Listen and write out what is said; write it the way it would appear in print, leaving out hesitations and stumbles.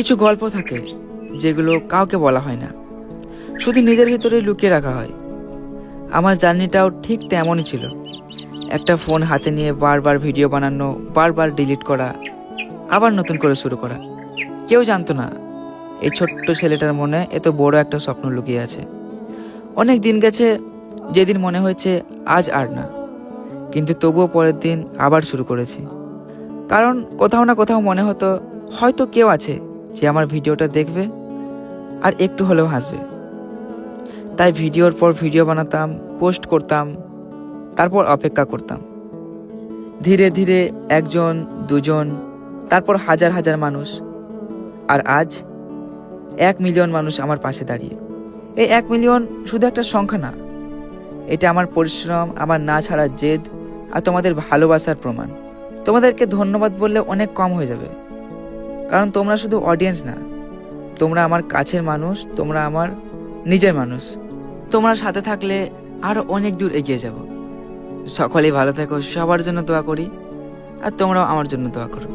কিছু গল্প থাকে যেগুলো কাউকে বলা হয় না, শুধু নিজের ভিতরে লুকিয়ে রাখা হয়। আমার জার্নিটাও ঠিক তেমনই ছিল। একটা ফোন হাতে নিয়ে বারবার ভিডিও বানানো, বারবার ডিলিট করা, আবার নতুন করে শুরু করা। কেউ জানতো না এই ছোট্ট ছেলেটার মনে এত বড় একটা স্বপ্ন লুকিয়ে আছে। অনেক দিন গেছে, যেদিন মনে হয়েছে আজ আর না, কিন্তু তবুও পরের দিন আবার শুরু করেছি। কারণ কোথাও না কোথাও মনে হতো হয়তো কেউ আছে যে আমার ভিডিওটা দেখবে আর একটু হলেও হাসবে। তাই ভিডিওর পর ভিডিও বানাতাম, পোস্ট করতাম, তারপর অপেক্ষা করতাম। ধীরে ধীরে একজন, দুজন, তারপর হাজার হাজার মানুষ, আর আজ 1 মিলিয়ন মানুষ আমার পাশে দাঁড়িয়ে। এই 1 মিলিয়ন শুধু একটা সংখ্যা না, এটা আমার পরিশ্রম, আমার না ছাড়ার জেদ আর তোমাদের ভালোবাসার প্রমাণ। তোমাদেরকে ধন্যবাদ বললে অনেক কম হয়ে যাবে, কারণ তোমরা শুধু অডিয়েন্স না, তোমরা আমার কাছের মানুষ, তোমরা আমার নিজের মানুষ। তোমরা সাথে থাকলে আরও অনেক দূর এগিয়ে যাব। সকলেই ভালো থেকো, সবার জন্য দোয়া করি, আর তোমরাও আমার জন্য দোয়া করো।